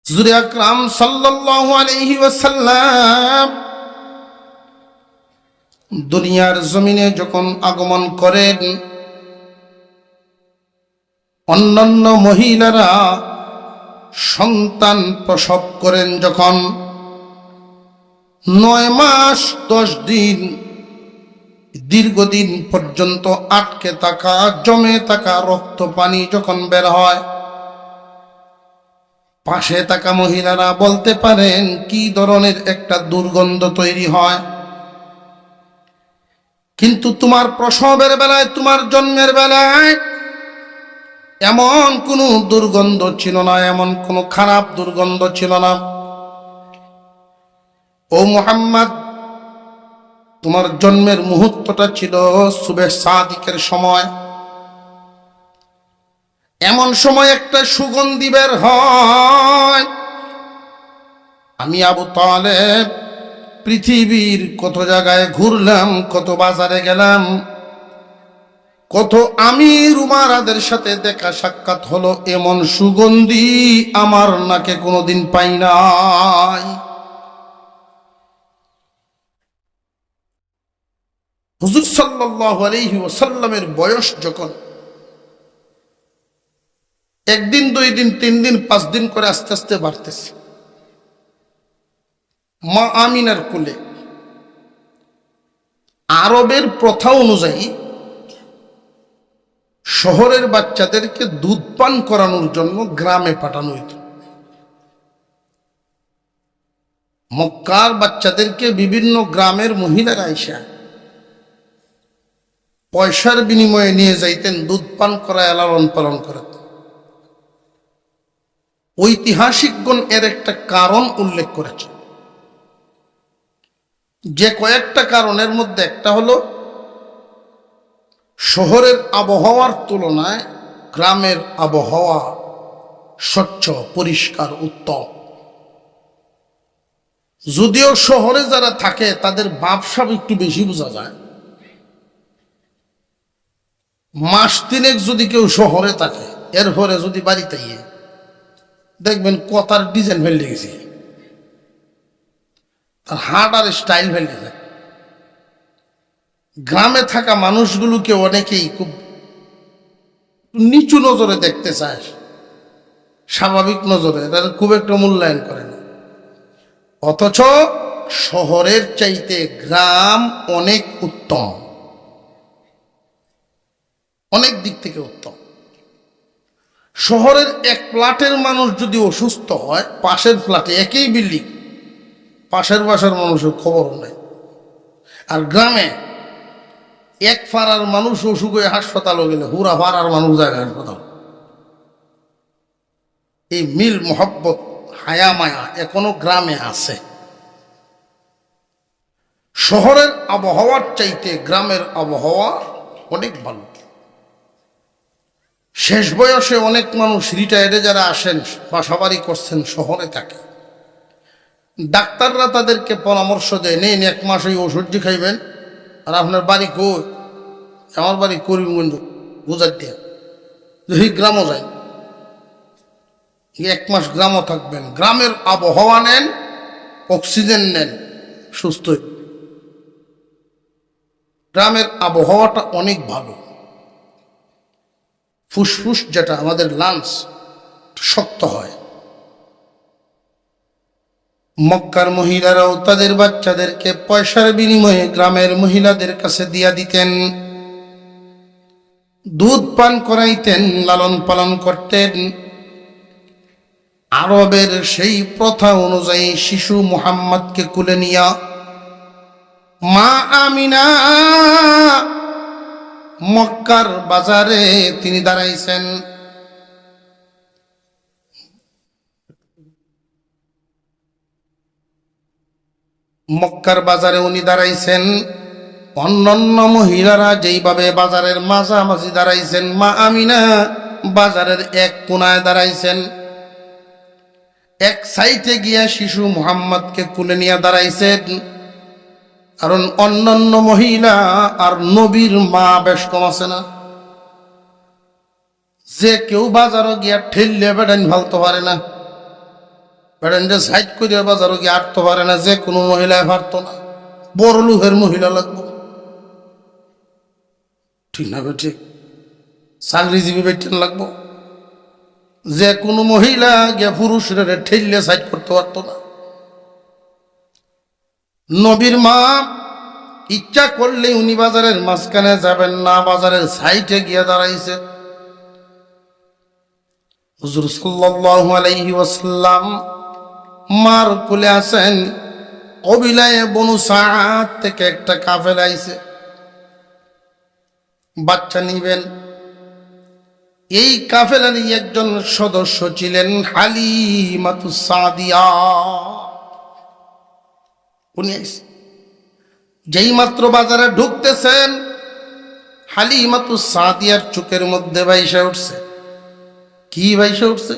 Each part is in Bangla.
হুজুর আকরাম সাল্লাল্লাহু আলাইহি ওয়াসাল্লাম দুনিয়ার জমিনে যখন আগমন করেন, অন্যান্য মহিলারা সন্তান প্রসব করেন যখন 9 মাস 10 দিন দীর্ঘদিন পর্যন্ত আটকে থাকা জমে থাকা রক্ত পানি যখন বের হয়, পাশে থাকা মহিলারা বলতে পারেন কি ধরনের একটা দুর্গন্ধ তৈরি হয়। কিন্তু তোমার প্রসবের বেলায়, তোমার জন্মের বেলায় এমন কোনো দুর্গন্ধ ছিল না, এমন কোনো খারাপ দুর্গন্ধ ছিল না। ও মুহাম্মদ, তোমার জন্মের মুহূর্তটা ছিল সুবহ সাদিকের সময়। এমন সময় একটা সুগন্ধি বের হয়। আমি আবু তালেব পৃথিবীর কত জায়গায় ঘুরলাম, কত বাজারে গেলাম, কত আমির উমারাদের সাথে দেখা সাক্ষাৎ হলো, এমন সুগন্ধি আমার নাকে কোনোদিন পাই নাই। হুজুর সাল্লাল্লাহু আলাইহি ওয়াসাল্লামের বয়স যখন 1 দিন 2 দিন 3 দিন 5 দিন করে আস্তে আস্তে বাড়তেছে, মা আমিনার কোলে আরবের প্রথা অনুযায়ী শহরের বাচ্চাদেরকে দুধ পান করানোর জন্য গ্রামে পাঠানো হইত। মক্কার বাচ্চাদেরকে বিভিন্ন গ্রামের মহিলারা আইসা পয়সার বিনিময়ে নিয়ে যাইতেন, দুধ পান করায় লালন পালন করাতেন। ঐতিহাসিকগণ এর একটা কারণ উল্লেখ করেছে, যে কয়েকটা কারণের মধ্যে একটা হলো শহরের আবহাওয়ার তুলনায় গ্রামের আবহাওয়া স্বচ্ছ, পরিষ্কার, উত্তম। যদিও শহরে যারা থাকে তাদের ব্যবসা একটু বেশি বোঝা যায়। মাস 3 যদি কেউ শহরে থাকে, এরপরে যদি বাড়িতে গিয়ে দেখবেন কথার ডিজাইন ফেলে গেছে, তার হার্ট আর স্টাইল ফেলে যায়। গ্রামে থাকা মানুষগুলোকে অনেকেই খুব নিচু নজরে দেখতে চায়, স্বাভাবিক নজরে তাদের খুব একটা মূল্যায়ন করে না। অথচ শহরের চাইতে গ্রাম অনেক উত্তম, অনেক দিক থেকে উত্তম। শহরের এক ফ্ল্যাটের মানুষ যদি অসুস্থ হয়, পাশের ফ্ল্যাটে একই বিল্ডিং, পাশের বাসার মানুষের খবরও নেই। আর গ্রামে এক ফাড়ার মানুষ অসুখ হয়ে হাসপাতালে গেলে হুরা ফাড়ার মানুষ যায় হাসপাতাল। এই মিল মোহব্বত, হায়া মায়া এখনো গ্রামে আছে। শহরের আবহাওয়ার চাইতে গ্রামের আবহাওয়া অনেক ভালো। শেষ বয়সে অনেক মানুষ রিটায়ার্ডে যারা আসেন, বাসাবাড়ি করছেন, শহরে থাকে। ডাক্তাররা তাদেরকে পরামর্শ দেয়, নেন 1 মাস ওই ওষুধটি খাইবেন। আর আপনার বাড়ি কই? আমার বাড়ি করিমগঞ্জ, বুঝার দিয়া। যদি গ্রামও যাই, 1 মাস গ্রামও থাকবেন, গ্রামের আবহাওয়া নেন, অক্সিজেন নেন, সুস্থ। গ্রামের আবহাওয়াটা অনেক ভালো। ফুসফুস যেটা আমাদের লাংস শক্ত হয়। মক্কার মহিলারাও তাদের বাচ্চাদেরকে পয়সার বিনিময়ে গ্রামের মহিলাদের কাছে দিয়া দিতেন, দুধ পান করাইতেন, লালন পালন করতেন। আরবের সেই প্রথা অনুযায়ী শিশু মুহাম্মদকে কুলে নিয়া মা আমিনা মক্কার বাজারে তিনি দাঁড়াইছেন। মক্কার বাজারে উনি দাঁড়াইছেন। অন্যান্য মহিলারা যেইভাবে বাজারের মাঝামাঝি দাঁড়াইছেন, মা আমিনা বাজারের এক কোনায় দাঁড়াইছেন। এক সাইডে গিয়া শিশু মুহাম্মদকে কুলে নিয়ে দাঁড়াইছেন। কারণ অন্যান্য মহিলা আর নবীর মা বেশ কম আছে না, যে কেউ বাজারও গিয়া ঠেললে বেড়ান ফেলতে পারে না। বেড়েন যে সাইড করিয়া বাজারও গিয়ে আটতে পারে না, যে কোনো মহিলায় পারতো না, বড় লোকের মহিলা লাগবো, ঠিক না ঠিক? চাকরিজীবী বেটেন লাগবো, যে কোনো মহিলা গিয়া পুরুষের ঠেললে সাইড করতে পারতো না। নবীর মা ইচ্ছা করলে উনি বাজারের মাঝখানে যাবেন না, বাজারের সাইডে গিয়ে দাঁড়াইছে। হুজুর সাল্লাল্লাহু আলাইহি ওয়াসাল্লাম মার কোলে আছেন। কবিলায়ে বনু সাআদ থেকে একটা কাফেলা আইছে, বাচ্চা নিবেন। এই কাফেলার একজন সদস্য ছিলেন হালিমাতুস সাদিয়া। উনি আইছে, যেই মাত্র বাজারে ঢুকতেছেন, হালিমাতুস সাদিয়ার চোখের মধ্যে ভাইসা উঠছে। কি ভাইসা উঠছে?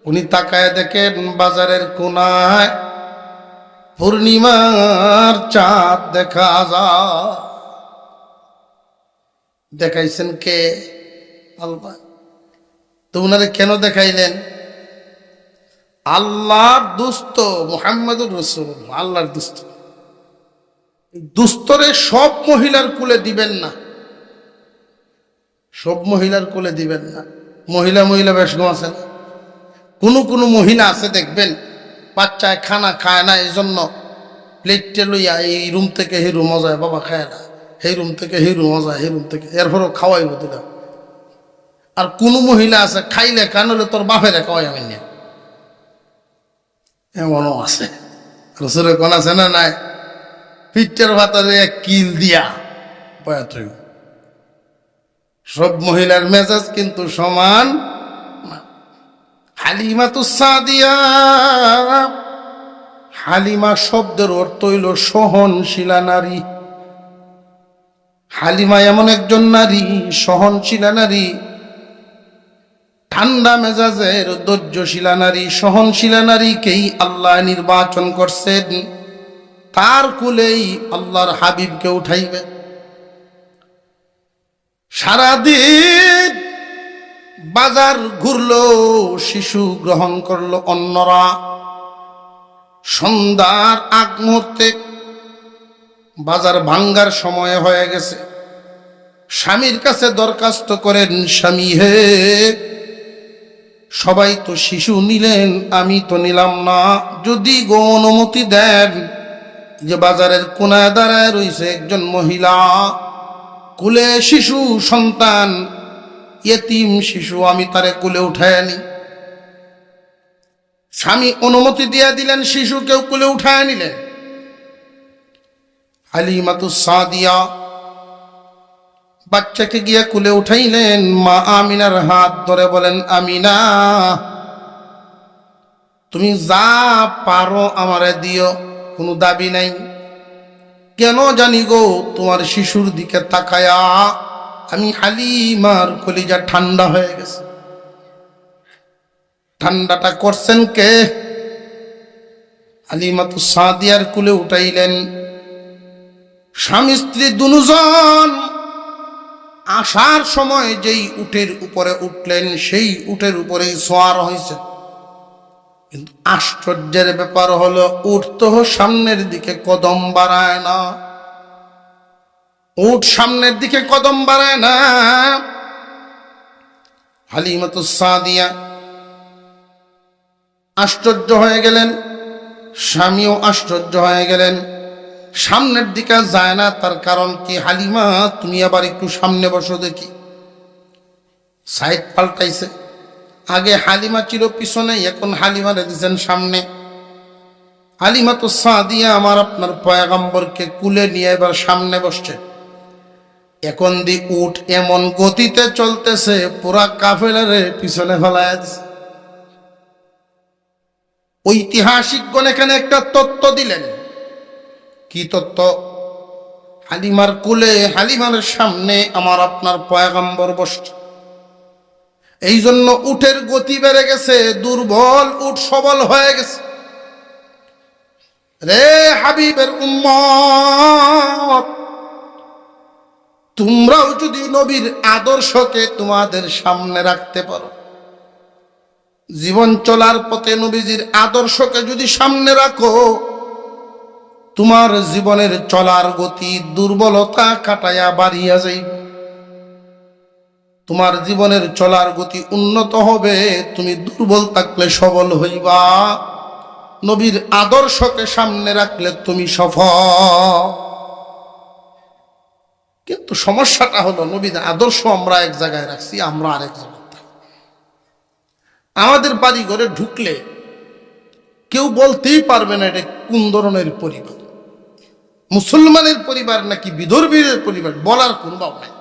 উনি তাকায় দেখেন বাজারের কোনায় পূর্ণিমার চাঁদ দেখা যায়। দেখাইছেন কে? আল্লাহ। তো উনারে কেন দেখাইলেন? আল্লাহর দুস্ত মুহাম্মদুর রাসূলুল্লাহ, আল্লাহর দুস্ত। দুস্তরে সব মহিলার কোলে দিবেন না, সব মহিলার কোলে দিবেন না। মহিলা মহিলা বেশ আছে না, কোনো মহিলা আছে দেখবেন বাচ্চায় খানা খায় না, এই জন্য প্লেটে লইয়া এই রুম থেকে হে রুম যায়, বাবা খায় না, সেই রুম থেকে হে রুম যায়, সেই রুম থেকে, এরপরও খাওয়াইব দিলাম। আর কোনো মহিলা আছে খাইলে কানলে তোর বাপেরে খাওয়াই আমি নিয়ে, এমনও আছে। রসুলের কোন আছে না নাই? পিঠের ভাতারে এক কিল দিয়া বয়াত হইব। সব মহিলার মেজাজ কিন্তু সমান না। হালিমাতুস সাদিয়া, হালিমা শব্দের অর্থ হইল সহনশীলা নারী। হালিমা এমন একজন নারী, সহনশীলা নারী, ঠান্ডা মেজাজের ধৈর্যশীলা নারী, সহনশীলা নারীকেই আল্লাহ নির্বাচন করছেন। তার কুলেই আল্লাহর হাবিবকে উঠাইবে। সারাদিন বাজার ঘুরলো, শিশু গ্রহণ করলো অন্যরা। সন্ধ্যার আগ মুহূর্তে বাজার ভাঙ্গার সময় হয়ে গেছে। স্বামীর কাছে দরখাস্ত করেন, স্বামী হে, সবাই তো শিশু নিলেন, আমি তো নিলাম না, যদি গো অনুমতি দেন, যে বাজারের কোনায় দাঁড়ায় রয়েছে একজন মহিলা, কুলে শিশু সন্তান, ইয়েতিম শিশু, আমি তারে কুলে উঠায় আনি। স্বামী অনুমতি দিয়ে দিলেন, শিশুকেও কুলে উঠায় নিলেন। হালিমাতুস সাদিয়া বাচ্চাকে গিয়া কুলে উঠাইলেন। মা আমিনার হাত ধরে বলেন, আমিনা, তুমি যা পারো আমারে দিও, কোনো দাবি নাই। কেন জানি গো, তোমার শিশুর দিকে তাকায়া আমি হালিমার কলিজা ঠান্ডা হয়ে গেছে। ঠান্ডাটা করছেন কে? হালিমাতুস সাদিয়ার কুলে উঠাইলেন। স্বামী স্ত্রী দুজন আসার সময় যেই উটের উপরে উঠলেন, সেই উটের উপরেই সোয়ার হয়েছে। কিন্তু আশ্চর্যের ব্যাপার হলো, উট তো সামনের দিকে কদম বাড়ায় না, উট সামনের দিকে কদম বাড়ায় না। হালিমাতুস সাদিয়া আশ্চর্য হয়ে গেলেন, স্বামীও আশ্চর্য হয়ে গেলেন। সামনের দিকে যায় না, তার কারণ কি? হালিমা, তুমি আবার একটু সামনে বসো দেখি। সাইড পাল্টাইছে। আগে হালিমা ছিল পিছনে, এখন হালিমারে দিয়েছেন সামনে। হালিমাতুস সাদিয়া আমার আপনার পয়গম্বরকে কুলে নিয়ে এবার সামনে বসছে। এখন দি উট এমন গতিতে চলতেছে, পুরা কাফেলারে পিছনে ফেলায় দিছে। ঐতিহাসিকগণ এখানে একটা তত্ত্ব দিলেন। কি তত্ত্ব? হালিমার কুলে, হালিমার সামনে আমার আপনার পয়গম্বর বসছে। এই জন্য উটের গতি বেড়ে গেছে, দুর্বল উট সবল হয়ে গেছে। রে হাবিবের উম্মত, তোমরাও যদি নবীর আদর্শকে তোমাদের সামনে রাখতে পারো, জীবন চলার পথে নবীজির আদর্শকে যদি সামনে রাখো, তোমার জীবনের চলার গতি দুর্বলতা কাটাইয়া বাড়িয়া যাইবে। তোমার জীবনের চলার গতি উন্নত হবে, তুমি দুর্বল থাকলে সবল হইবা। নবীর আদর্শকে সামনে রাখলে তুমি সফল। কিন্তু সমস্যাটা হলো, নবীর আদর্শ আমরা এক জায়গায় রাখছি, আমরা আরেক জায়গায়। আমাদের বাড়ি ঘরে ঢুকলে কেউ বলতেই পারবে না এটা কোন ধরনের পরিবার, মুসলমানের পরিবার নাকি বিধর্মীর পরিবার, বলার কোন ভাব নাই।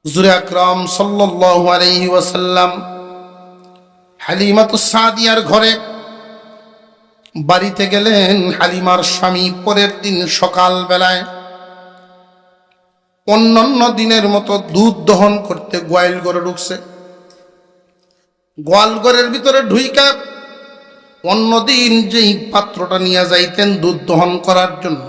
হুজুর আকরাম সাল্লাল্লাহু আলাইহি ওয়াসাল্লাম হালিমাতুস সাদিয়ার ঘরে বাড়িতে গেলেন। হালিমার স্বামী পরের দিন সকাল বেলায় অন্যান্য দিনের মতো দুধ দহন করতে গোয়াল ঘরে ঢুকছে। গোয়াল ঘরের ভিতরে ঢুইকা অন্যদিন যেই পাত্রটা নিয়ে যাইতেন দুধ দহন করার জন্য,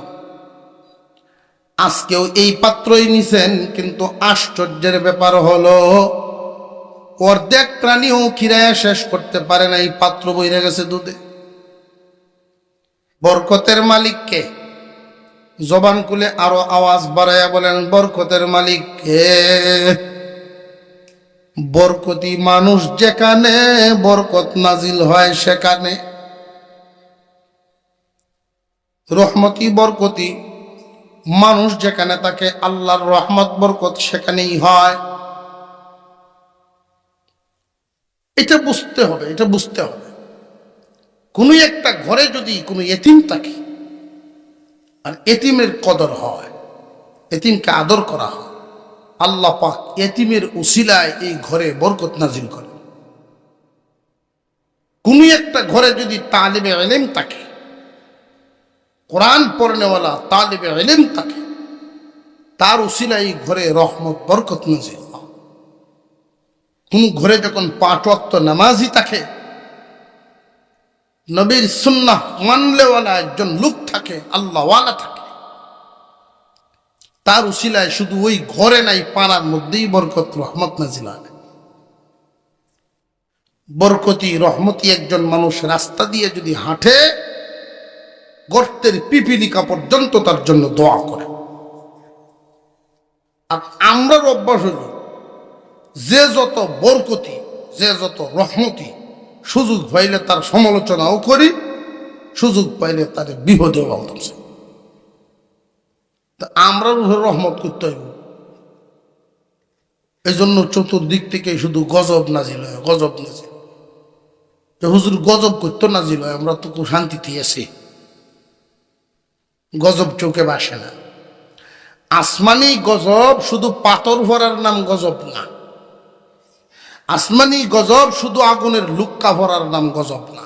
আজকেও এই পাত্রই নিছেন। কিন্তু আশ্চর্যের ব্যাপার হলো, অর্ধেক প্রাণীও খিরায়া শেষ করতে পারে না, এই পাত্র বইরে গেছে দুধে। বরকতের মালিককে জবান খুলে আরো আওয়াজ বাড়াইয়া বলেন, বরকতের মালিক কে? বরকতি মানুষ যেখানে বরকত নাজিল হয় সেখানে, রহমতি বরকতি মানুষ যেখানে থাকে আল্লাহর রহমত বরকত সেখানেই হয়। এটা বুঝতে হবে, এটা বুঝতে হবে। কোনো একটা ঘরে যদি কোনো এতিম থাকে আর এতিমের কদর হয়, এতিমকে আদর করা হয়, আল্লাহ পাক এতিমের উসিলায় এই ঘরে বরকত নাজিল করে। কোনো একটা ঘরে যদি তালিবে ইলম থাকে, কোরআন পড়নেওয়ালা তালিবে ইলম থাকে, তার উসিলায় এই ঘরে রহমত বরকত নাজিল হয়। কোন ঘরে যখন 5 ওয়াক্ত নামাজি থাকে, নবীর সুন্নাহ মানলেওয়ালা একজন লোক থাকে, আল্লাহওয়ালা থাকে, তার উসিলায় শুধু ওই ঘরে নাই, পাড়ার মধ্যেই বরকত রহমত নাজিল হয়। বরকতি রহমতি একজন মানুষ রাস্তা দিয়ে যদি হাঁটে, গর্তের পিপিলিকা পর্যন্ত তার জন্য দোয়া করে। আর আমরা অভ্যাস হইল, যে যত বরকতি, যে যত রহমতি, সুযোগ পাইলে তার সমালোচনাও করি, সুযোগ পাইলে তার বিপদেও বলতেছে। তা আমরা রহমত করতে হইব। এই জন্য চতুর্দিক থেকে শুধু গজব নাজিল হয়, গজব নাজিল। হুজুর গজব করতো নাজিল হয়, আমরা তো খুব শান্তিতে আছি, গজব চোখে বাসে না। আসমানি গজব শুধু পাথর ভরার নাম গজব না, আসমানি গজব শুধু আগুনের লুক্কা ভরার নাম গজব না।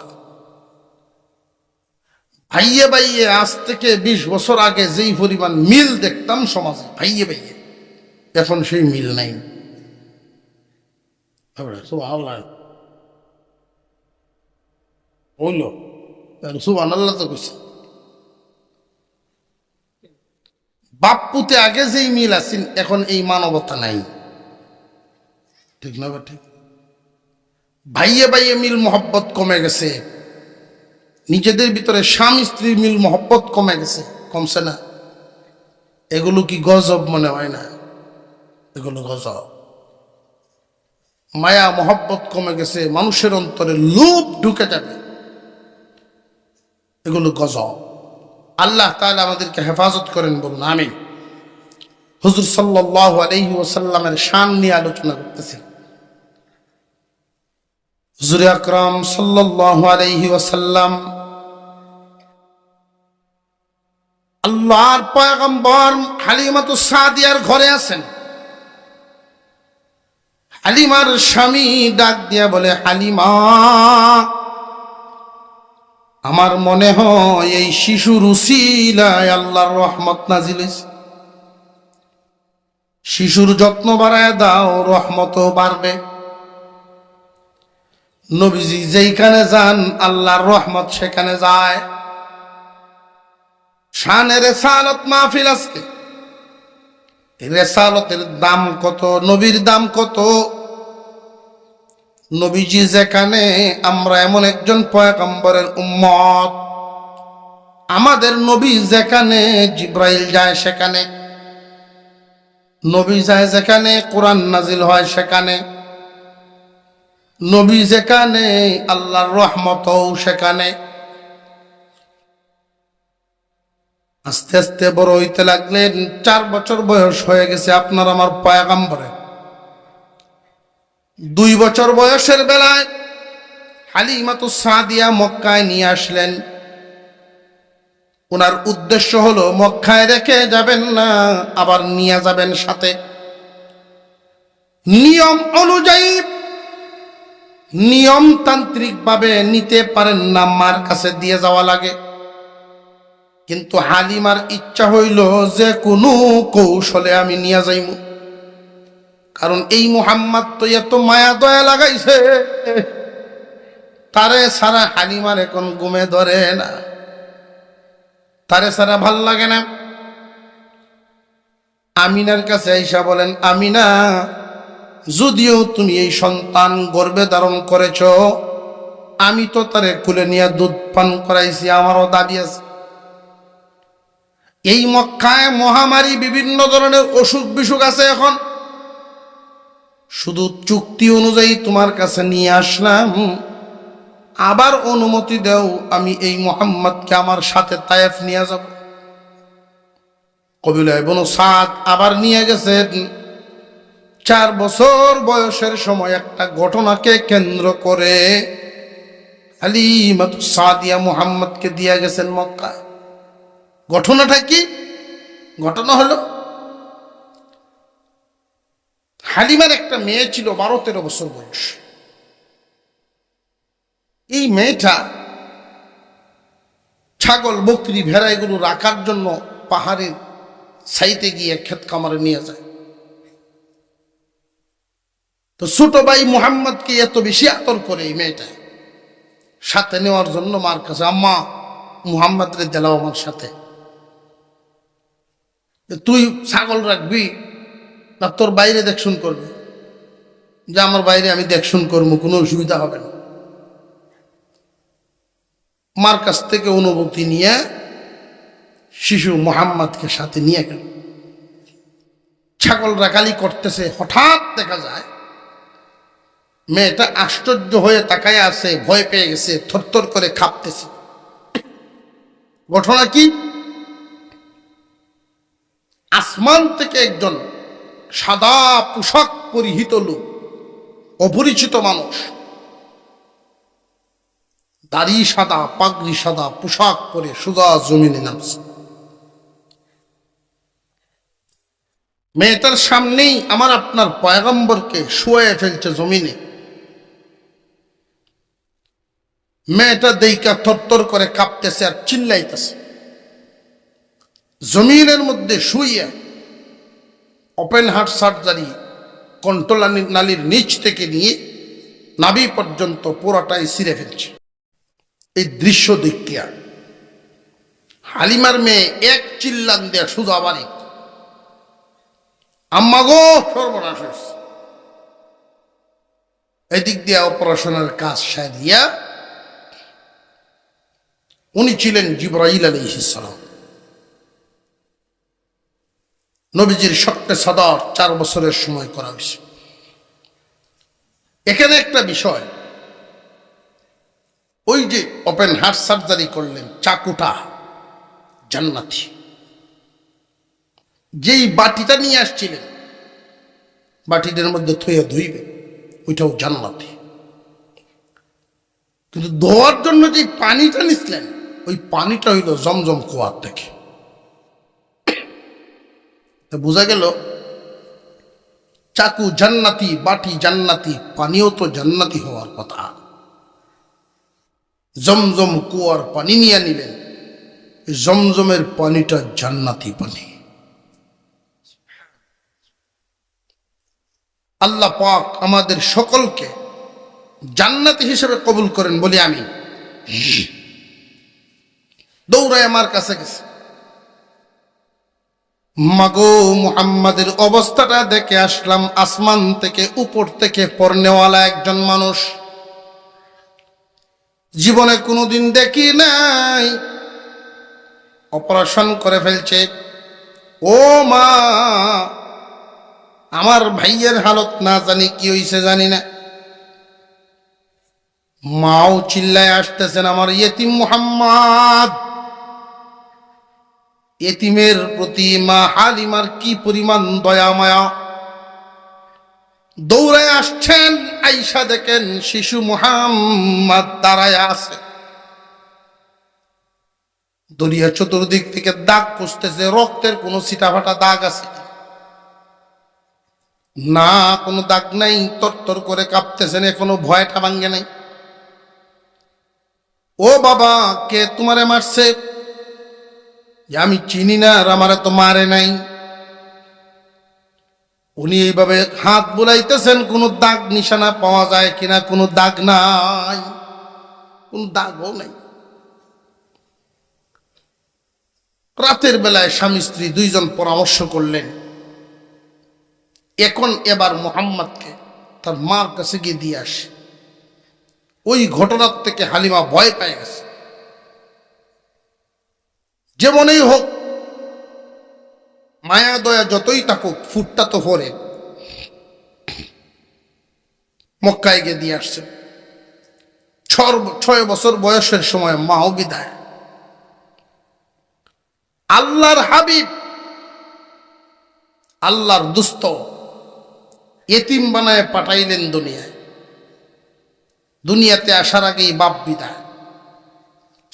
ভাইয়ে ভাইয়ে আজ থেকে 20 বছর আগে যেই পরিমাণ মিল দেখতাম সমাজে, ভাইয়ে ভাইয়ে, এখন সেই মিল নাই। হইল সুবহানাল্লাহ তো কইছে। বাপ্পুতে আগে যেই মিল আছেন, এখন এই মানবতা নাই। ঠিক না? ঠিক। ভাইয়ে ভাইয়ে মিল মহব্বত কমে গেছে, নিজেদের ভিতরে স্বামী স্ত্রীর মিল মহব্বত কমে গেছে, কমছে না? এগুলো কি গজব মনে হয় না? এগুলো গজব। মায়া মহব্বত কমে গেছে, মানুষের অন্তরে লোভ ঢুকে যাবে, এগুলো গজব। আল্লাহ তাআলা আমাদেরকে হেফাজত করেন, বলুন আমিন। হুজুর সাল্লাল্লাহু আলাইহি ওয়াসাল্লামের শান নিয়ে আলোচনা করতেছি। হুজুর আকরাম সাল্লাল্লাহু আলাইহি ওয়াসাল্লাম আল্লাহর পয়গম্বর হালিমাতুস সাদিয়ার ঘরে আছেন। হালিমার স্বামী ডাক দিয়া বলে, হালিমা, আমার মনে হয় এই শিশুর উসিলায় আল্লাহর রহমত নাজিল হইছে। শিশুর যত্ন বাড়ায় দাও, রহমতও বাড়বে। নবীজি যেইখানে যান আল্লাহর রহমত সেখানে যায়। শানে রেসালত মাহফিল আজকে, রেসালতের দাম কত, নবীর দাম কত, নবীজি যেখানে, আমরা এমন একজন পয়গম্বরের উম্মত। আমাদের নবী যেখানে, জিব্রাইল যায় সেখানে। নবী যায় যেখানে, কোরআন নাজিল হয় সেখানে। নবী যেখানে, আল্লাহর রহমতও সেখানে। আস্তে আস্তে বড় হইতে লাগলেন। 4 বছর বয়স হয়ে গেছে আপনার আমার পয়গম্বরের। 2 বছর বয়সের বেলায় হালিমাতুস সাদিয়া মক্কায় নিয়ে আসলেন। ওনার উদ্দেশ্য হলো মক্কায় রেখে যাবেন না, আবার নিয়ে যাবেন সাথে। নিয়ম অনুযায়ী, নিয়মতান্ত্রিক ভাবে নিতে পারেন না, মার কাছে দিয়ে যাওয়া লাগে। কিন্তু হালিমার ইচ্ছা হইল যে কোনো কৌশলে আমি নিয়ে যাইব, কারণ এই মুহাম্মদ তো এত মায়া দয়া লাগাইছে, তারে সারা হালিমার এখন ঘুমে ধরে না, তারে সারা ভাল লাগে না। আমিনার কাছে আইসা বলেন, আমিনা, যদিও তুমি এই সন্তান গর্ভে ধারণ করেছ, আমি তো তারে কুলে নিয়ে দুধ পান করাইছি, আমারও দাবি আছে। এই মক্কায় মহামারী, বিভিন্ন ধরনের অসুখ বিসুখ আছে। এখন শুধু চুক্তি অনুযায়ী তোমার কাছে নিয়ে আসলাম, আবার অনুমতি দাও, আমি এই মুহাম্মদকে আমার সাথে তায়েফ নিয়ে যাব। কবিলা ইবনে সাদ আবার নিয়ে গেছেন। 4 বছর বয়সের সময় একটা ঘটনাকে কেন্দ্র করে হালিমাতুস সাদিয়া মুহাম্মদকে দিয়ে গেছেন মক্কায়। ঘটনাটা কি? ঘটনা হলো, হালিমার একটা মেয়ে ছিল 12-13 বছর বয়স। এই মেয়েটা ছাগল, বকরি, ভেড়া এগুলো রাখার জন্য পাহাড়ের সাইতে গিয়ে ক্ষেত কামারে নিয়ে যায়। তো ছোট ভাই মুহাম্মদকে এত বেশি আদর করে এই মেয়েটা, সাথে নেওয়ার জন্য মার কাছে, আম্মা মুহাম্মদ রে দিলাও আমার সাথে, তুই ছাগল রাখবি না তোর বাইরে দেখশুন করবি? যে আমার বাইরে আমি দেখশুন করবো, কোনো অসুবিধা হবে না। মার কাছ থেকে অনুমতি নিয়ে শিশু মুহাম্মদকে সাথে নিয়ে গেল। ছাগল রাখালি করতেছে, হঠাৎ দেখা যায় মেয়েটা আশ্চর্য হয়ে তাকায় আছে, ভয় পেয়ে গেছে, থরথর করে কাঁপতেছে। ঘটনা কি? আসমান থেকে একজন সাদা পোশাক পরিহিত লোক, অপরিচিত মানুষ, দাড়ি সাদা, পাগড়ি সাদা, পোশাক পরে সোজা জমিনে নামছে। মেয়েটার সামনেই আমার আপনার পয়গম্বরকে শুয়ে ফেলছে জমিনে। মেয়েটা দেইকা থরথর করে কাঁপতেছে আর চিল্লাইতেছে। জমিনের মধ্যে শুইয়া ওপেন হার্ট সার্জারি, কণ্ঠনালী নালীর নিচ থেকে নিয়ে নাভি পর্যন্ত পুরোটাই ছিঁড়ে ফেলছে। এই দৃশ্য দেখিয়া হালিমার মেয়ে এক চিল্লান দেয়া সুজা বাড়ি, আম্মা গো সর্বনাশ হয়েছে। এদিক দিয়া অপারেশনের কাজ সারিয়া, উনি ছিলেন জিবরাইল আলাইহিস সালাম, নবীজির শক্তে সাদার 4 বছরের সময় করা হয়েছে। এখানে একটা বিষয়, ওই যে ওপেন হার্ট সার্জারি করলেন, চাকুটা জান্নাতি। যেই বাটিটা নিয়ে আসছিলেন, বাটিটার মধ্যে থইয়া ধুইবে, ওইটাও জান্নাতি। কিন্তু ধোয়ার জন্য যে পানিটা নিছিলেন, ওই পানিটা হইল জমজম কুয়ার থেকে। বোঝা গেল চাকু জান্নাতি, বাটি জান্নাতি, পানিও তো জান্নাতি হওয়ার কথা। জমজম কুয়ার পানি নিয়ে নিলেন, জমজমের পানিটা জান্নাতি পানি। আল্লাহ পাক আমাদের সকলকে জান্নাতি হিসেবে কবুল করেন বলি আমি। দৌড়ায় আমার কাছে গেছে, মাগো মুহাম্মাদের অবস্থাটা দেখে আসলাম, আসমান থেকে উপর থেকে পড়নেওয়ালা একজন মানুষ, জীবনে কোনোদিন দেখি নাই। অপারেশন করে ফেলছে। ও মা, আমার ভাইয়ের হালত না জানি কি হইছে জানি না। মাও চিল্লায় আসতেছেন, আমার ইয়েতিম মুহাম্মদ। এতিমের প্রতি মা হালিমার কি পরিমাণ দয়া মায়া। দৌড়ায় আসছেন, আইসা দেখেন শিশু মুহাম্মদ দাঁড়ায় আছে। দরিয়া চতুর্দিক থেকে দাগ খুঁজতেছে, রক্তের কোনো ছিটাফাটা দাগ আছে না? কোনো দাগ নাই। তরতর করে কাঁপতেছেন, এখনো ভয়টা ভাঙ্গে নাই। ও বাবা, কে তোমারে মারছে? আমি চিনি না, আর আমারে তো মারে নাই। উনি এইভাবে হাত বুলাইতেছেন, কোনো দাগ নিশানা পাওয়া যায় কিনা। কোনো দাগ নাই, কোন দাগও নাই। রাতের বেলায় স্বামী স্ত্রী দুইজন পরামর্শ করলেন, এবার মুহাম্মদকে তার মার কাছে গিয়ে দিয়ে আসে। ওই ঘটনার থেকে হালিমা ভয় পেয়ে গেছে। যেমনই হোক, মায়া দয়া যতই থাকুক, ফুটটা তো পরে মক্কায় গিয়ে দিয়ে আসছে। 6 বছর বয়সের সময় মাও বিদায়। আল্লাহর হাবিব, আল্লাহর দুস্ত এতিম বানায় পাঠাইলেন দুনিয়ায়। দুনিয়াতে আসার আগেই বাপ বিদায়।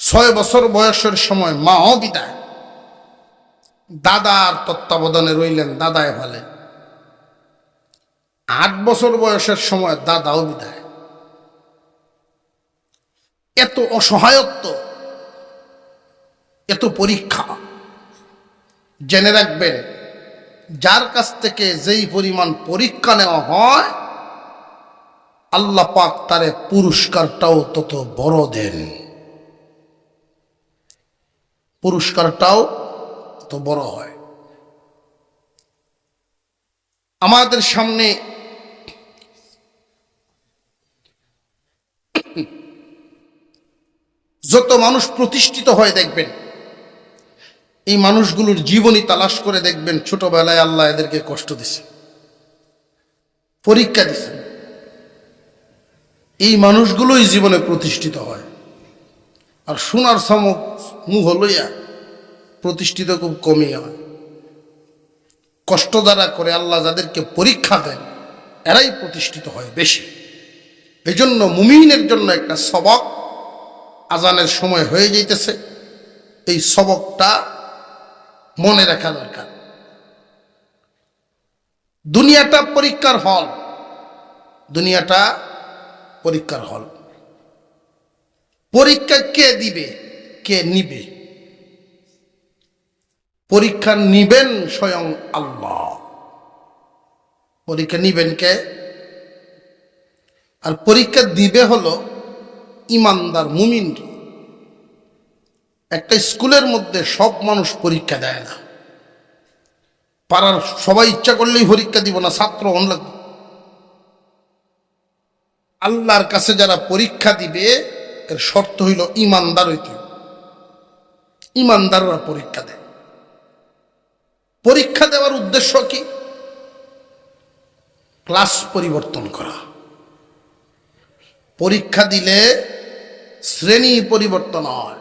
6 বছর বয়সের সময় মাও বিদায়। দাদার তত্ত্বাবধানে রইলেন, দাদায় ভালে। 8 বছর বয়সের সময় দাদাও বিদায়। এত অসহায়ত্ব, এত পরীক্ষা। জেনে রাখবেন, যার কাছ থেকে যেই পরিমাণ পরীক্ষা নেওয়া হয়, আল্লাহ পাক তারে পুরস্কারটাও তত বড় দেন। পুরস্কারটাও তত বড় হয়। আমাদের সামনে যত মানুষ প্রতিষ্ঠিত হয় দেখবেন, এই মানুষগুলোর জীবনী তালাশ করে দেখবেন, ছোটবেলায় আল্লাহ এদেরকে কষ্ট দিছে, পরীক্ষা দিছেন। এই মানুষগুলোই জীবনে প্রতিষ্ঠিত হয়। আর সোনার চমক মুহ লইয়া প্রতিষ্ঠিত খুব কমই হয়। কষ্ট যারা করে, আল্লাহ যাদেরকে পরীক্ষা দেন, এরাই প্রতিষ্ঠিত হয় বেশি। এই জন্য মুমিনের জন্য একটা সবক আজানের সময় হয়ে যাইতেছে, এই সবকটা মনে রাখা দরকার। দুনিয়াটা পরীক্ষার হল, দুনিয়াটা পরীক্ষার হল। পরীক্ষা কে দিবে, কে নিবে? পরীক্ষা নিবেন স্বয়ং আল্লাহ। পরীক্ষা নিবেন কে? আর পরীক্ষা দিবে হলো ইমানদার মুমিন। একটা স্কুলের মধ্যে সব মানুষ পরীক্ষা দেয় না। পাড়ার সবাই ইচ্ছা করলেই পরীক্ষা দিব না, ছাত্র হন লাগবে। আল্লাহর কাছে যারা পরীক্ষা দিবে, এর শর্ত হইল ইমানদার হইতে। ইমানদাররা পরীক্ষা দেয়। পরীক্ষা দেওয়ার উদ্দেশ্য কি? ক্লাস পরিবর্তন করা। পরীক্ষা দিলে শ্রেণী পরিবর্তন হয়।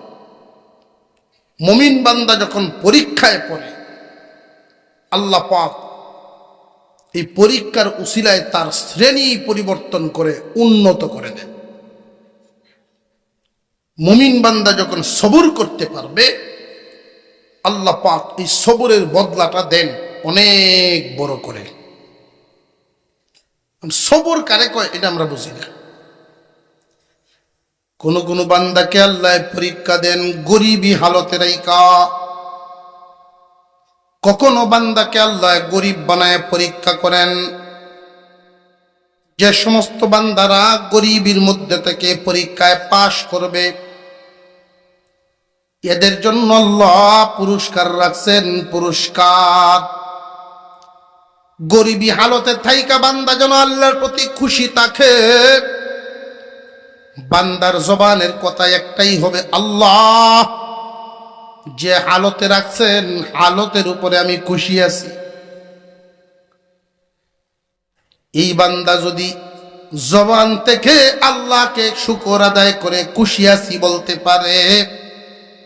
মুমিন বান্দা যখন পরীক্ষায় পড়ে, আল্লাহ পাক এই পরীক্ষার উসিলায় তার শ্রেণী পরিবর্তন করে উন্নত করে দেন। মুমিন বান্দা যখন সবুর করতে পারবে, আল্লাহ পাক এই সবুরের বদলাটা দেন অনেক বড় করে। সবুর কারে কয় এটা আমরা বুঝি না। কোন কোন বান্দাকে আল্লাহ পরীক্ষা দেন গরিবী হালতে রাইকা। কখনো বান্দাকে আল্লাহ গরিব বানায় পরীক্ষা করেন। যে সমস্ত বান্দারা গরিবের মধ্যে থেকে পরীক্ষায় পাশ করবে, এদের জন্য আল্লাহ পুরস্কার রাখছেন, পুরস্কার। গরিবী হালতে থাইকা বান্দা যেন আল্লাহর প্রতি খুশি থাকে, বান্দার জবানের কথা একটাই হবে, আল্লাহ যে হালতে রাখছেন হালতের উপরে আমি খুশি আছি। এই বান্দা যদি জবান থেকে আল্লাহকে শুকর আদায় করে খুশি আছি বলতে পারে,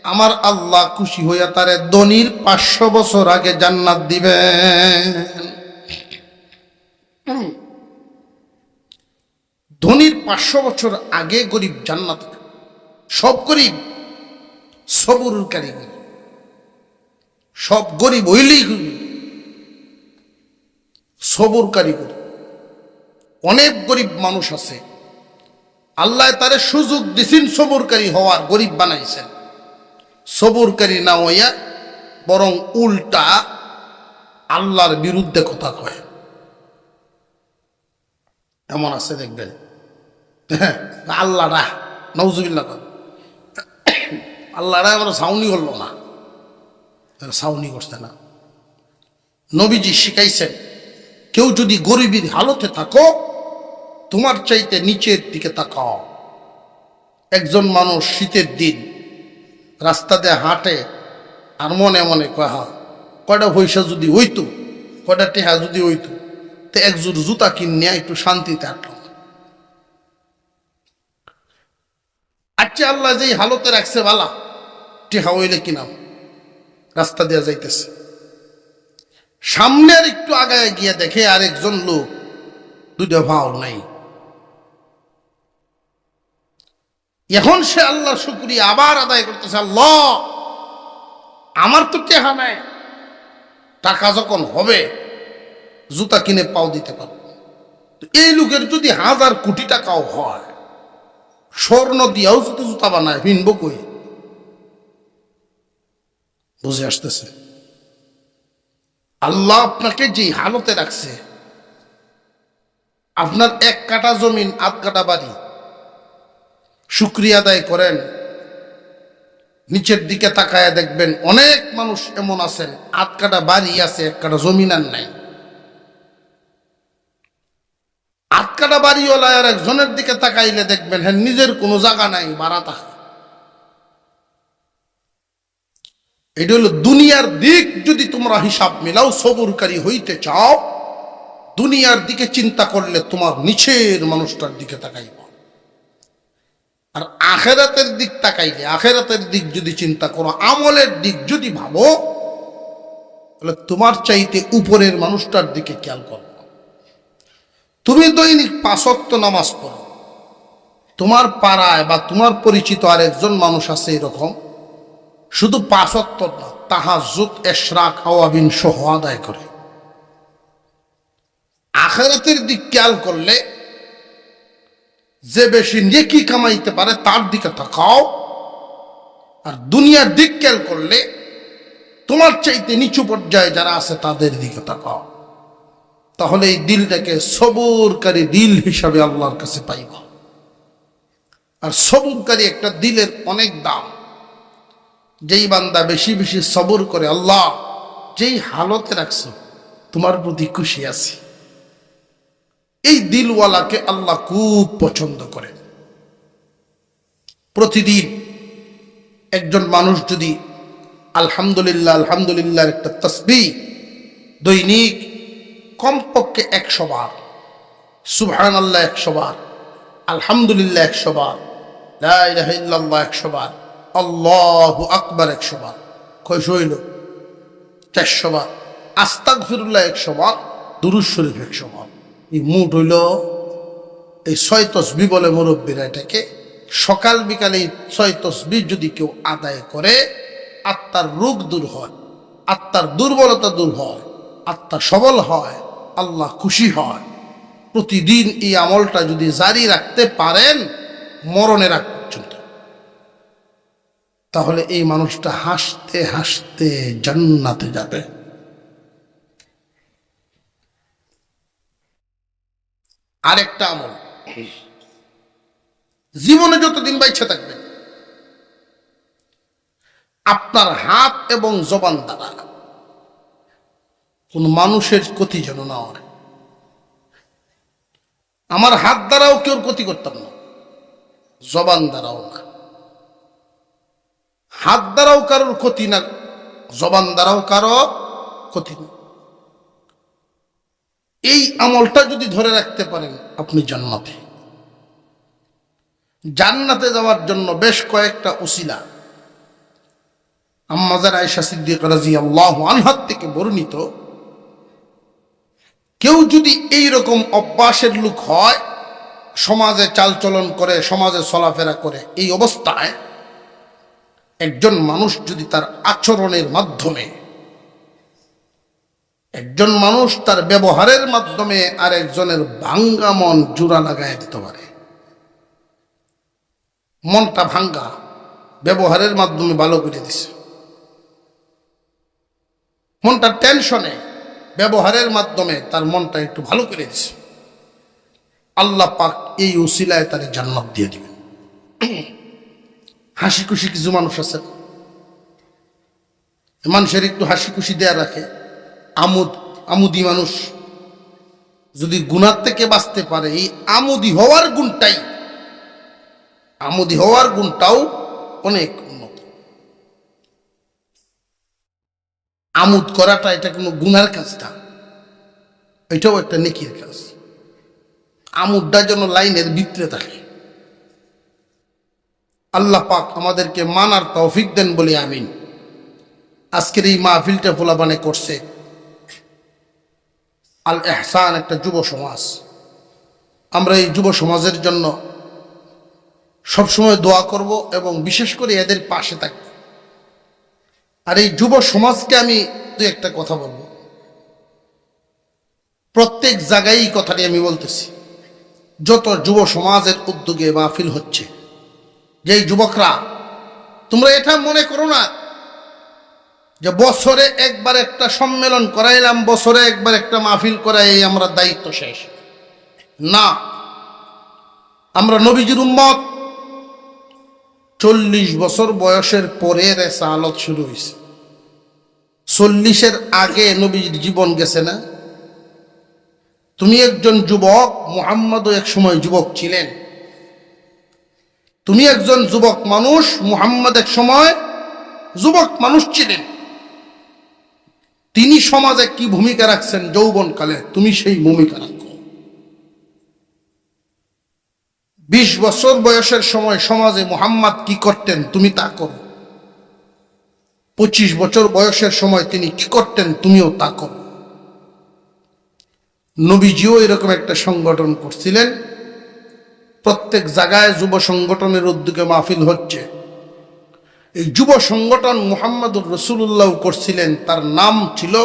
আমার আল্লাহ খুশি হইয়া তারে ধনীর 500 বছর আগে জান্নাত দিবেন। ধনীর 500 বছর আগে গরিব জান্নাত। সব গরিব সবুরকারী, সব গরিব হইলেই সবুরকারী। অনেক গরিব মানুষ আছে, আল্লাহ তারে সুযোগ দিছেন সবুরকারী হওয়ার, গরিব বানাইছেন। সবুরকারী না হইয়া বরং উল্টা আল্লাহর বিরুদ্ধে কথা কয়, এমন আছে দেখবেন। আল্লাহরা নওজুবিল্লাহ, আল্লাহরা আমার সাউনি হলো না, সাউনি করছে না। নবীজি শিখাইছেন, কেউ যদি গরিবের হালতে থাকো তোমার চাইতে নিচের দিকে তাকাও। একজন মানুষ শীতের দিন রাস্তা দিয়ে হাঁটে আর মনে মনে কয়, কয়টা পয়সা যদি হইতো, কয়টা টেহা যদি হইতো, তো একজোড় জুতা কিনে একটু শান্তিতে হাঁটলাম। আচ্ছা, আল্লাহ যেই হালতে রাখছে বালা, টেহা হইলে কিনাম, রাস্তা দিয়ে যাইতেছে, সামনে আর একটু আগায় গিয়ে দেখে আরেকজন লোক দুইটা ভাও নাই। এখন সে আল্লাহ শুকরিয়া আবার আদায় করতেছে, আল্লাহ আমার তো টেহা নাই, টাকা যখন হবে জুতা কিনে পাও দিতে পারবো। এই লোকের যদি 1000 কোটি টাকাও হয়, স্বর্ণ দিয়াও যদি জুতা বানায়, হিনবো কই? বুঝে আসতেছে? আল্লাহ আপনাকে যেই হালতে রাখছে, আপনার 1 কাঠা জমিন 8 কাঠা বাড়ি, শুকরিয়া আদায় করেন। নিচের দিকে তাকায় দেখবেন অনেক মানুষ এমন আছেন, 8 কাঠা বাড়ি আছে, 1 কাঠা জমিন আর নাই। 8 কাঠা বাড়িওয়ালা আর একজনের দিকে তাকাইলে দেখবেন হ্যাঁ নিজের কোনো জায়গা নাই, বাড়া থাকে। এটা হলো দুনিয়ার দিক। যদি তোমরা হিসাব মিলাও, সবুরকারী হইতে চাও, দুনিয়ার দিকে চিন্তা করলে তোমার নিচের মানুষটার দিকে তাকাইব। আর আখেরাতের দিক তাকাইলে, আখেরাতের দিক যদি চিন্তা করো, আমলের দিক যদি ভাবো, তাহলে তোমার চাইতে উপরের মানুষটার দিকে খেয়াল করো। তুমি দৈনিক 5 ওয়াক্ত নামাজ পড়ো, তোমার পাড়ায় বা তোমার পরিচিত আরেকজন মানুষ আছে এরকম, শুধু 5 ওয়াক্ত না, তাহাজ্জুদ, ইশরাক, আওয়াবিন সহ আদায় করে। আখিরাতের দিক খেয়াল করলে যে বেশি নেকি কামাইতে পারে তার দিকে তাকাও, আর দুনিয়ার দিক খেয়াল করলে তোমার চাইতে নিচু পর্যায়ে যারা আছে তাদের দিকে তাকাও। তাহলে এই দিলটাকে সবুরকারী দিল হিসাবে আল্লাহর কাছে পাইব। আর সবুরকারী একটা দিলের অনেক দাম। যেই বান্দা বেশি বেশি সবর করে, আল্লাহ যেই হালতে রাখছো তোমার প্রতি খুশি আছি, এই দিলওয়ালাকে আল্লাহ খুব পছন্দ করে। প্রতিদিন একজন মানুষ যদি আলহামদুলিল্লাহ আলহামদুলিল্লাহ একটা তাসবিহ দৈনিক কমপক্ষে 100 বার, সুবহানাল্লাহ 100 বার, আলহামদুলিল্লাহ 100 বার, লা ইলাহা ইল্লাল্লাহ 100 বার, আল্লাহু আকবার 100 বার, কয়শ হইল? 400 বার, আস্তাগফিরুল্লাহ 100 বার, দুরূদ শরীফ 100 বার। এই মোট হইল এই 6 তসবিহ বলে মুরব্বীরা এটাকে। সকাল বিকালে 6 তসবিহ যদি কেউ আদায় করে, আত্মার রোগ দূর হয়, আত্মার দুর্বলতা দূর হয়, আত্মা সবল হয়, আল্লাহ খুশি হয়। প্রতিদিন এই আমলটা যদি জারি রাখতে পারেন মরণের আগ পর্যন্ত, তাহলে এই মানুষটা হাসতে হাসতে জান্নাতে যাবে। আরেকটা আমল, জীবনে যতদিন বাইচ্ছা থাকবে আপনার হাত এবং জবান দ্বারা কোন মানুষের ক্ষতি যেন না হয়। আমার হাত দ্বারাও কেউ ক্ষতি করতাম না, জবান দ্বারাও না। হাত দ্বারাও কারোর ক্ষতি না, জবান দ্বারাও কারো ক্ষতি না। এই আমলটা যদি ধরে রাখতে পারেন, আপনি জান্নাতে যাওয়ার জন্য বেশ কয়েকটা উসিলা আম্মা জান আয়েশা সিদ্দিকা রাদিয়াল্লাহু আনহা থেকে বর্ণিত। কেউ যদি এই রকম অভ্যাসের লোক হয়, সমাজে চালচলন করে, সমাজে চলাফেরা করে, এই অবস্থায় একজন মানুষ যদি তার আচরণের মাধ্যমে, একজন মানুষ তার ব্যবহারের মাধ্যমে আর একজনের ভাঙ্গা মন জোড়া লাগায় দিতে পারে। মনটা ভাঙ্গা ব্যবহারের মাধ্যমে ভালো করে দিছে, মনটা টেনশনে ব্যবহারের মাধ্যমে তার মনটা একটু ভালো করে দিছে, আল্লাহ পাক এই উসিলায় তার জান্নাত দিয়ে দিবেন। হাসি খুশি কিছু মানুষ আছে, মানুষের একটু হাসি খুশি দেয়া রাখে, আমুদি মানুষ যদি গুনার থেকে বাঁচতে পারে, এই আমুদি হওয়ার গুণটাও অনেক উন্নত। আমোদ করাটা এটা কোনো গুনার কাজ না, এটাও একটা নেকির কাজ। আমোদটা যেন লাইনের ভিতরে থাকে। আল্লাহ পাক আমাদেরকে মানার তৌফিক দেন বলি আমিন। আজকের এই মাহফিলটা ফোলাবানে করছে আল এহসান, একটা যুব সমাজ। আমরা এই যুব সমাজের জন্য সবসময় দোয়া করব এবং বিশেষ করে এদের পাশে থাকব। আর এই যুব সমাজকে আমি দু একটা কথা বলবো, প্রত্যেক জায়গায় এই কথাটি আমি বলতেছি। যত যুব সমাজের উদ্যোগে মাহফিল হচ্ছে, যেই যুবকরা, তোমরা এটা মনে করো না যে বছরে একবার একটা সম্মেলন করাইলাম, বছরে একবার একটা মাহফিল করাই আমরা দায়িত্ব শেষ। না, আমরা নবীজির উম্মত। 40 বছর বয়সের পরে রিসালাত শুরু হয়েছে। 40-এর আগে নবীজির জীবন গেছে না? তুমি একজন যুবক, মুহাম্মদও এক সময় যুবক ছিলেন। তুমি একজন যুবক মানুষ, মুহাম্মদ এক সময় যুবক মানুষ ছিলেন। তিনি সমাজে কি ভূমিকা রাখছেন যৌবনকালে, তুমি সেই ভূমিকা রাখো। 20 বছর বয়সের সময় সমাজে মুহাম্মদ কি করতেন, তুমি তা করো। 25 বছর বয়সের সময় তিনি কি করতেন, তুমিও তা করো। নবীজিও এরকম একটা সংগঠন করছিলেন। প্রত্যেক জায়গায় যুব সংগঠনের উদ্যোগে মাহফিল হচ্ছে। এই যুব সংগঠন মুহাম্মদুর রাসূলুল্লাহ করছিলেন, তার নাম ছিল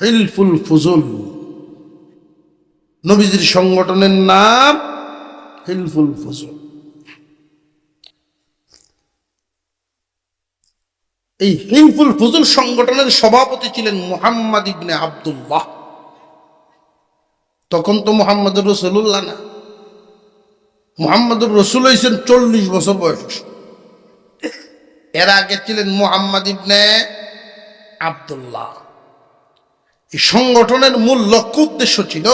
হিলফুল ফুজুল। নবীজির সংগঠনের নাম হিলফুল ফুজুল। এই হিলফুল ফুজুল সংগঠনের সভাপতি ছিলেন মুহাম্মদ ইবনে আব্দুল্লাহ। তখন তো মুহাম্মদুর রাসূলুল্লাহ না, মুহাম্মদুর রাসূল হইছেন 40 বছর বয়স। এর আগে ছিলেন মুহাম্মদ ইবনে আব্দুল্লাহ। এই সংগঠনের মূল লক্ষ্য উদ্দেশ্য ছিল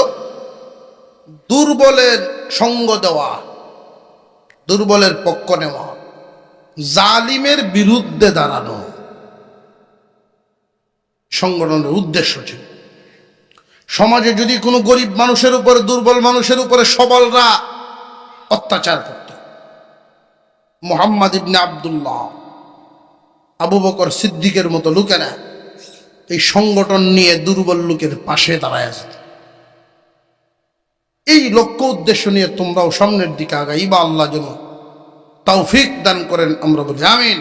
দুর্বলের সঙ্গ দেওয়া, দুর্বলের পক্ষ নেওয়া, জালিমের বিরুদ্ধে দাঁড়ানো। সংগঠনের উদ্দেশ্য ছিল সমাজে যদি কোনো গরিব মানুষের উপরে, দুর্বল মানুষের উপরে সবলরা অত্যাচার করত, মুহাম্মদ ইবনে আব্দুল্লাহ, আবু বকর সিদ্দিকের মতো লোকেরা এই সংগঠন নিয়ে দুর্বল লোকের পাশে দাঁড়ায় যেত। এই লক্ষ্য উদ্দেশ্য নিয়ে তোমরাও সামনের দিকে আগাইবা। আল্লাহ যেন তৌফিক দান করেন, আমরা বলি আমিন।